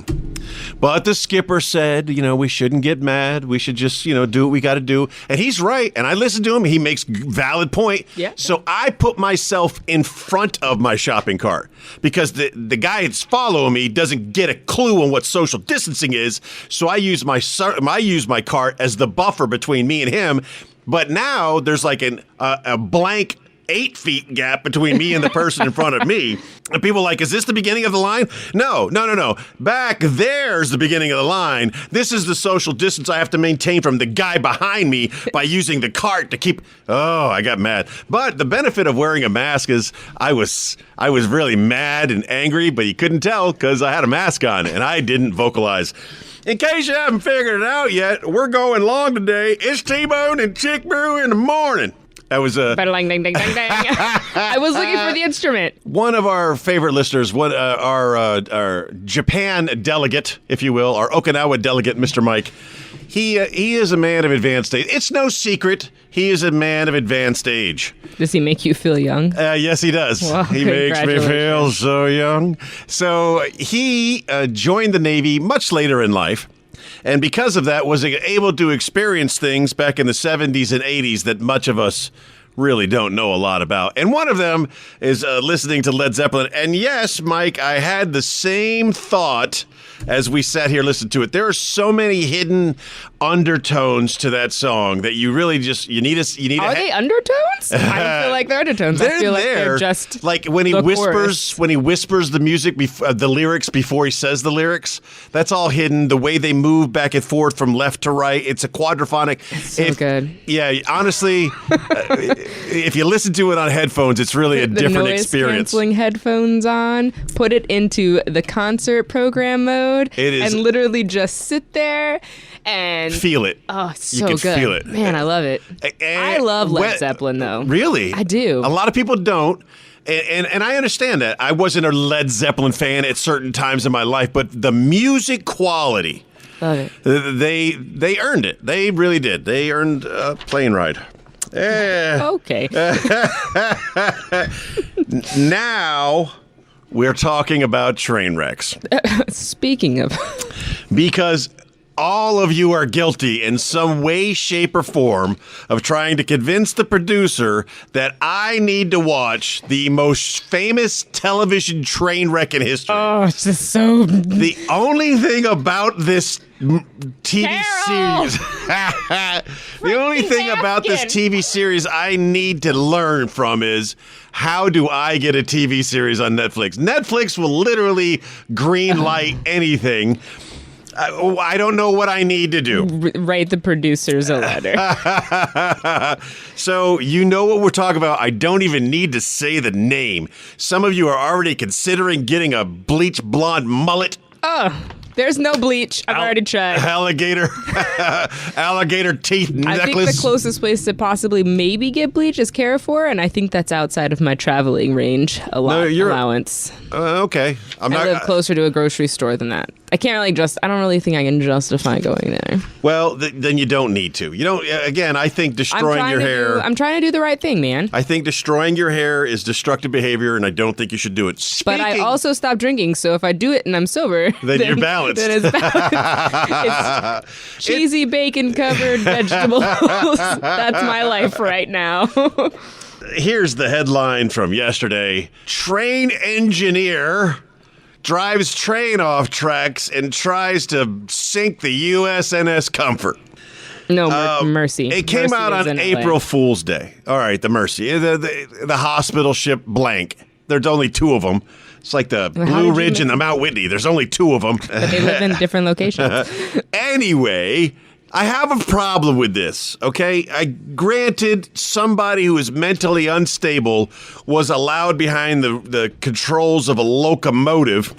But the skipper said, we shouldn't get mad. We should just, do what we got to do. And he's right. And I listened to him. He makes valid point. Yeah. So I put myself in front of my shopping cart because the guy that's following me doesn't get a clue on what social distancing is. So I use my cart as the buffer between me and him. But now there's like a blank 8 feet gap between me and the person in front of me. And people are like, is this the beginning of the line? No. Back there's the beginning of the line. This is the social distance I have to maintain from the guy behind me by using the cart to keep. Oh, I got mad. But the benefit of wearing a mask is I was really mad and angry, but you couldn't tell because I had a mask on and I didn't vocalize. In case you haven't figured it out yet, we're going long today. It's T-Bone and Chick Brew in the morning. That was Ding, ding, ding, ding. I was looking for the instrument. One of our favorite listeners, our Japan delegate, if you will, our Okinawa delegate, Mr. Mike. He is a man of advanced age. It's no secret he is a man of advanced age. Does he make you feel young? Yes, he does. Well, he makes me feel so young. So he joined the Navy much later in life. And because of that, was able to experience things back in the 70s and 80s that much of us really don't know a lot about. And one of them is listening to Led Zeppelin. And yes, Mike, I had the same thought as we sat here listening to it. There are so many hidden undertones to that song that you really just you need. Are they undertones? I don't feel like they're undertones. I feel like they're just like when he whispers the music, the lyrics before he says the lyrics. That's all hidden. The way they move back and forth from left to right. It's a quadraphonic. It's so good. Yeah, honestly, if you listen to it on headphones, it's really a different experience. Canceling headphones on, put it into the concert program mode, and literally just sit there and feel it. Oh, it's so you can good. Feel it. Man, I love it. I love Led Zeppelin, though. Really? I do. A lot of people don't. And I understand that. I wasn't a Led Zeppelin fan at certain times in my life, but the music quality, love it. They earned it. They really did. They earned a plane ride. Okay. Now we're talking about train wrecks. Speaking of. Because all of you are guilty in some way, shape, or form of trying to convince the producer that I need to watch the most famous television train wreck in history. Oh, it's just so... The only thing about this TV Carol! series... the only thing about this TV series I need to learn from is... How do I get a TV series on Netflix? Netflix will literally green light anything. I don't know what I need to do. Write the producers a letter. So you know what we're talking about. I don't even need to say the name. Some of you are already considering getting a bleach blonde mullet. Oh, there's no bleach. I've already tried. Alligator teeth necklace. I think the closest place to possibly maybe get bleach is Carrefour, and I think that's outside of my traveling range allowance. Okay. I live closer to a grocery store than that. I don't really think I can justify going there. Well, then you don't need to. You don't. Again, I think destroying your hair. I'm trying to do the right thing, man. I think destroying your hair is destructive behavior, and I don't think you should do it. But I also stopped drinking, so if I do it and I'm sober, then you're balanced. Then it's balanced. It's cheesy bacon-covered vegetables. That's my life right now. Here's the headline from yesterday. Train engineer drives train off tracks and tries to sink the USNS Comfort. No, Mercy. It came Mercy out on April Fool's Day. All right, the Mercy. The hospital ship blank. There's only 2 of them. It's like the Blue Ridge and the Mount Whitney. There's only 2 of them. But they live in different locations. Anyway, I have a problem with this, okay? Granted, somebody who is mentally unstable was allowed behind the controls of a locomotive.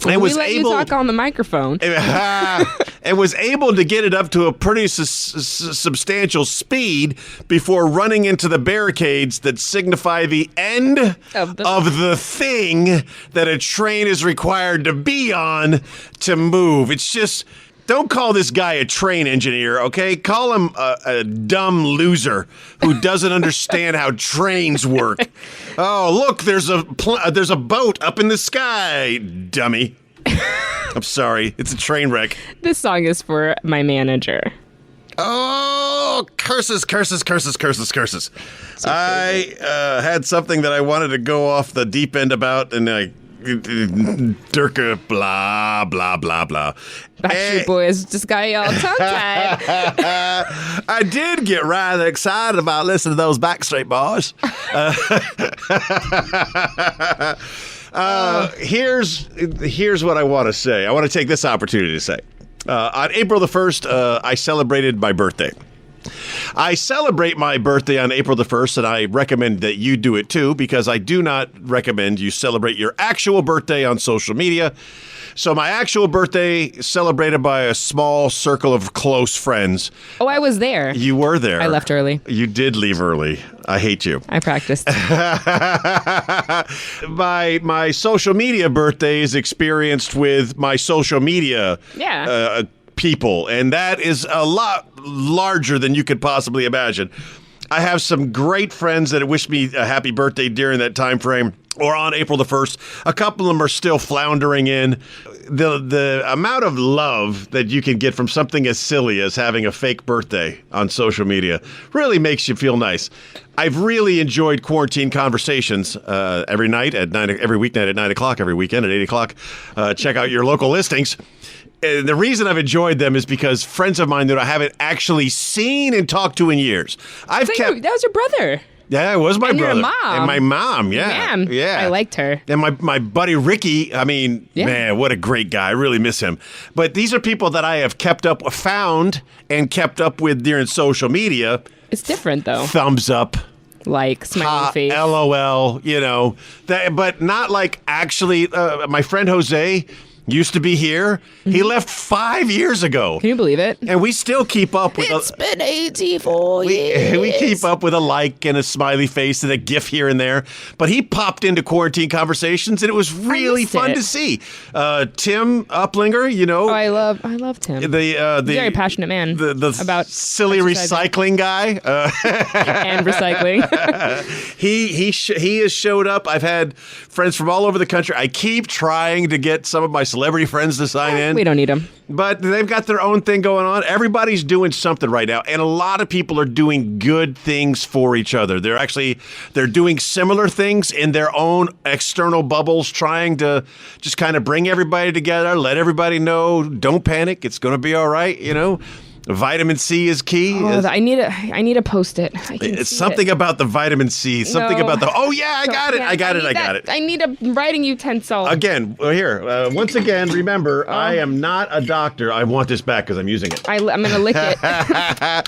And we let you talk on the microphone. And was able to get it up to a pretty substantial speed before running into the barricades that signify the end of the thing that a train is required to be on to move. It's just... Don't call this guy a train engineer, okay? Call him a dumb loser who doesn't understand how trains work. Oh, look, there's a boat up in the sky, dummy. I'm sorry. It's a train wreck. This song is for my manager. Oh, curses. I had something that I wanted to go off the deep end about, and Durka, blah, blah, blah, blah. Backstreet Boys just got you all tongue-tied. I did get rather excited about listening to those Backstreet Boys. Here's what I want to say. I want to take this opportunity to say. On April the 1st, I celebrated my birthday. I celebrate my birthday on April the 1st, and I recommend that you do it too, because I do not recommend you celebrate your actual birthday on social media. So my actual birthday celebrated by a small circle of close friends. Oh, I was there. You were there. I left early. You did leave early. I hate you. I practiced. My social media birthday is experienced with my social media people, and that is a lot larger than you could possibly imagine. I have some great friends that wish me a happy birthday during that time frame, or on April the 1st. A couple of them are still floundering in. The amount of love that you can get from something as silly as having a fake birthday on social media really makes you feel nice. I've really enjoyed Quarantine Conversations every weeknight at 9 o'clock, every weekend at 8 o'clock. Check out your local listings. The reason I've enjoyed them is because friends of mine that I haven't actually seen and talked to in years. That was your brother. Yeah, it was my brother. Your mom. And my mom, yeah. Man, yeah. I liked her. And my buddy Ricky, man, what a great guy. I really miss him. But these are people that I have found and kept up with during social media. It's different, though. Thumbs up. Like, smiley face. LOL, but not like actually. My friend Jose used to be here. Mm-hmm. He left 5 years ago. Can you believe it? And we still keep up with It's been 84 years. We keep up with a like and a smiley face and a gif here and there. But he popped into Quarantine Conversations, and it was really fun to see. Tim Uplinger, Oh, I love Tim. The very passionate man about silly recycling guy. And recycling. He has showed up. I've had friends from all over the country. I keep trying to get some of my celebrity friends to sign in. We don't need them. But they've got their own thing going on. Everybody's doing something right now. And a lot of people are doing good things for each other. They're doing similar things in their own external bubbles, trying to just kind of bring everybody together, let everybody know, don't panic. It's going to be all right, Vitamin C is key. Oh, I need to post it. It's something about the vitamin C. Something about the. Oh yeah, I got it. I need a writing utensil. Again, here. Once again, remember, I am not a doctor. I want this back because I'm using it. I'm gonna lick it. I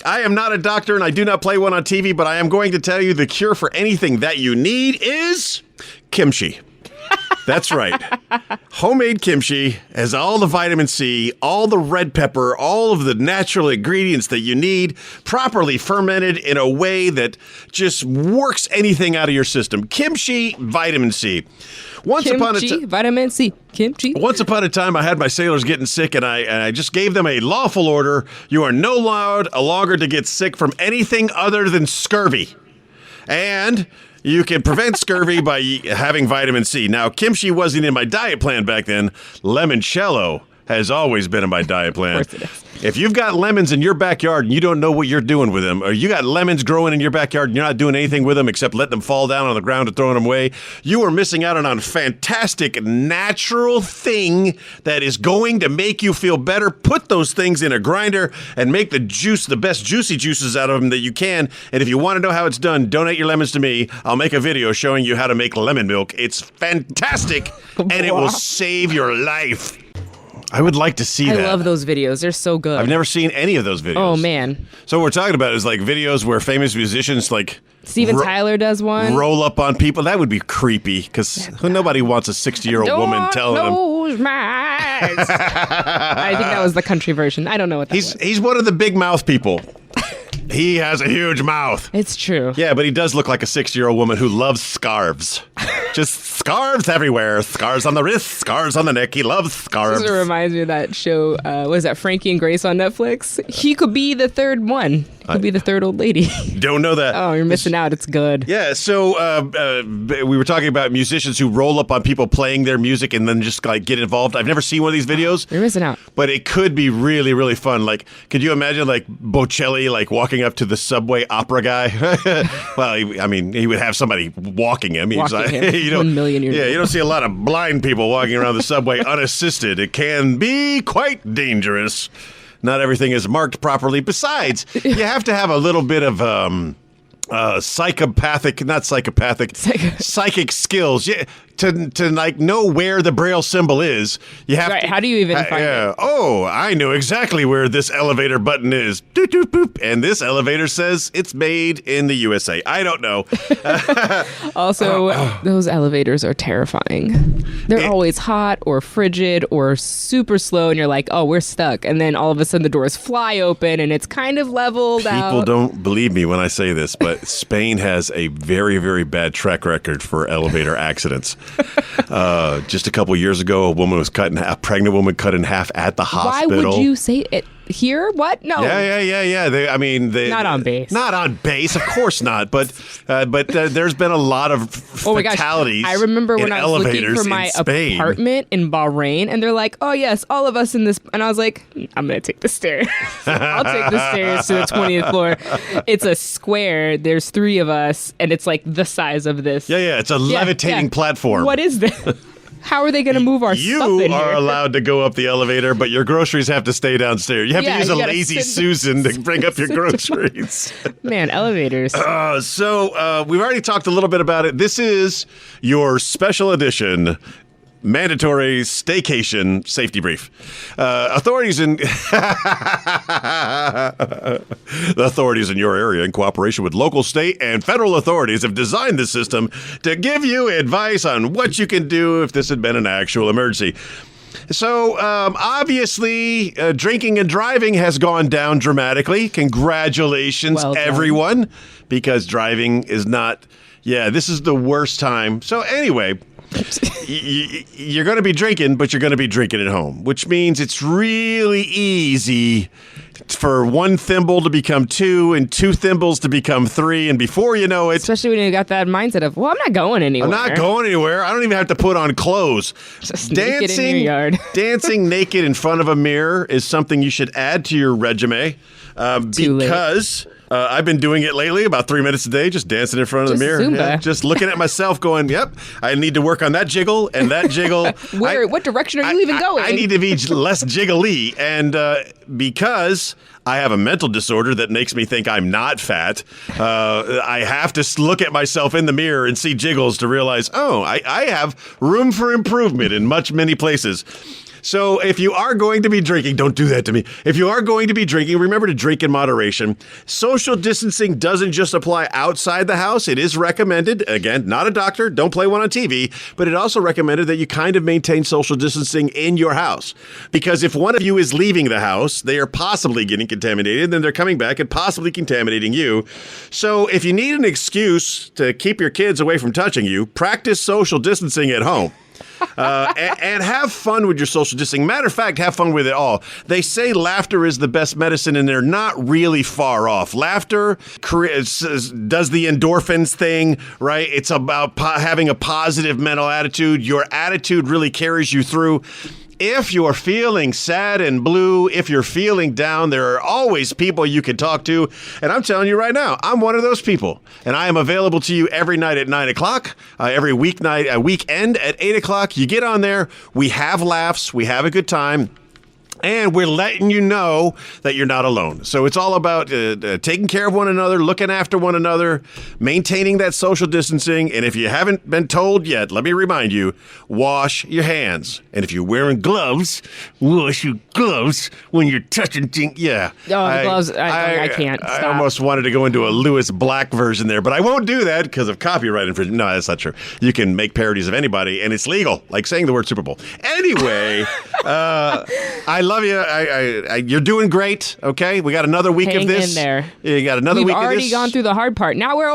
am not a doctor, and I do not play one on TV. But I am going to tell you the cure for anything that you need is kimchi. That's right. Homemade kimchi has all the vitamin C, all the red pepper, all of the natural ingredients that you need, properly fermented in a way that just works anything out of your system. Kimchi, vitamin C. Vitamin C. Kimchi. Once upon a time, I had my sailors getting sick, and I just gave them a lawful order. You are no longer to get sick from anything other than scurvy. And you can prevent scurvy by having vitamin C. Now, kimchi wasn't in my diet plan back then. Limoncello has always been in my diet plan. Of course it is. If you've got lemons in your backyard and you don't know what you're doing with them, or you got lemons growing in your backyard and you're not doing anything with them except letting them fall down on the ground and throwing them away, you are missing out on a fantastic natural thing that is going to make you feel better. Put those things in a grinder and make the best juicy juices out of them that you can. And if you want to know how it's done, donate your lemons to me. I'll make a video showing you how to make lemon milk. It's fantastic, and it will save your life. I would like to see that. I love those videos. They're so good. I've never seen any of those videos. Oh, man. So what we're talking about is like videos where famous musicians like Steven Tyler does one. Roll up on people. That would be creepy because nobody wants a 60-year-old woman telling them. Close my eyes. I think that was the country version. I don't know what that was. He's one of the big mouth people. He has a huge mouth. It's true. Yeah, but he does look like a 60-year-old woman who loves scarves. Just scarves everywhere. Scarves on the wrist, scarves on the neck. He loves scarves. This reminds me of that show, was that Frankie and Grace on Netflix? He could be the third one. Could be the third old lady. Don't know that. Oh, you're missing out. It's good. Yeah, so we were talking about musicians who roll up on people playing their music and then just like get involved. I've never seen one of these videos. You're missing out. But it could be really, really fun. Like, could you imagine like Bocelli like walking up to the subway opera guy? Well, he would have somebody walking him. Walking him. You know, 1 million years Yeah, old. you don't see a lot of blind people walking around the subway unassisted. It can be quite dangerous. Not everything is marked properly. Besides, you have to have a little bit of psychic skills. Yeah, to like know where the Braille symbol is. You have to, How do you even find it? Oh, I know exactly where this elevator button is. Doot, doot, boop. And this elevator says it's made in the USA. I don't know. Also, those elevators are terrifying. They're always hot or frigid or super slow, and you're like, oh, we're stuck. And then all of a sudden the doors fly open and it's kind of leveled out. People don't believe me when I say this, but Spain has a very, very bad track record for elevator accidents. Just a couple years ago, a pregnant woman cut in half at the hospital. Why would you say it here? What? No. Yeah. They not on base. Not on base, of course not. But there's been a lot of fatalities. I remember when I was looking for my Spain. apartment in Bahrain, and they're like, "Oh yes, all of us in this," and I was like, "I'm gonna take the stairs. I'll take the stairs to the 20th floor." It's a square. There's 3 of us, and it's like the size of this. Yeah. It's a levitating platform. What is this? How are they going to move our stuff in You here? are allowed to go up the eleve've but your groceries have to stay downstairs. You have to use a lazy Susan to bring up your groceries. Man, elevators. So we've already talked a little bit about it. This is your special edition mandatory staycation safety brief. Authorities in the authorities in your area, in cooperation with local, state, and federal authorities, have designed this system to give you advice on what you can do if this had been an actual emergency. So, obviously, drinking and driving has gone down dramatically. Congratulations, everyone, because driving is not, this is the worst time. So, anyway, you're going to be drinking, but you're going to be drinking at home, which means it's really easy for 1 thimble to become 2 and 2 thimbles to become 3. And before you know it, especially when you got that mindset of, well, I'm not going anywhere. I'm not going anywhere. I don't even have to put on clothes. Just naked in your yard. Dancing naked in front of a mirror is something you should add to your regimen because I've been doing it lately about 3 minutes a day, just dancing in front of the mirror. Zumba. Yeah, just looking at myself going, yep, I need to work on that jiggle and that jiggle. What direction are you even going? I need to be less jiggly. And because I have a mental disorder that makes me think I'm not fat, I have to look at myself in the mirror and see jiggles to realize, I have room for improvement in many places. So if you are going to be drinking, don't do that to me. If you are going to be drinking, remember to drink in moderation. Social distancing doesn't just apply outside the house. It is recommended, again, not a doctor, don't play one on TV, but it also recommended that you kind of maintain social distancing in your house. Because if one of you is leaving the house, they are possibly getting contaminated, then they're coming back and possibly contaminating you. So if you need an excuse to keep your kids away from touching you, practice social distancing at home. And have fun with your social distancing. Matter of fact, have fun with it all. They say laughter is the best medicine, and they're not really far off. Laughter does the endorphins thing, right? It's about having a positive mental attitude. Your attitude really carries you through. If you're feeling sad and blue, if you're feeling down, there are always people you can talk to. And I'm telling you right now, I'm one of those people. And I am available to you every night at 9 o'clock, every weekend at 8 o'clock. You get on there. We have laughs. We have a good time. And we're letting you know that you're not alone. So it's all about taking care of one another, looking after one another, maintaining that social distancing. And if you haven't been told yet, let me remind you, wash your hands. And if you're wearing gloves, wash your gloves when you're touching things. Yeah. Oh, the gloves, I can't stop. I almost wanted to go into a Lewis Black version there, but I won't do that because of copyright infringement. No, that's not true. You can make parodies of anybody, and it's legal, like saying the word Super Bowl. Anyway, I love you. You're doing great. Okay, we got another week of this. Hang in there. You got another week of this. We've already gone through the hard part. Now we're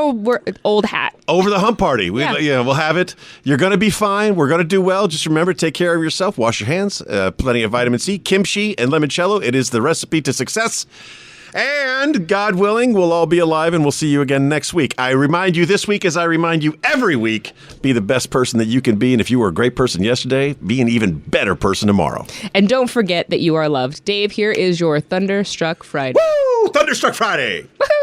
old hat. Over the hump party. We'll have it. You're going to be fine. We're going to do well. Just remember, take care of yourself. Wash your hands. Plenty of vitamin C, kimchi, and limoncello. It is the recipe to success. And God willing, we'll all be alive and we'll see you again next week. I remind you this week, as I remind you every week, be the best person that you can be. And if you were a great person yesterday, be an even better person tomorrow. And don't forget that you are loved. Dave, here is your Thunderstruck Friday. Woo! Thunderstruck Friday! Woo-hoo!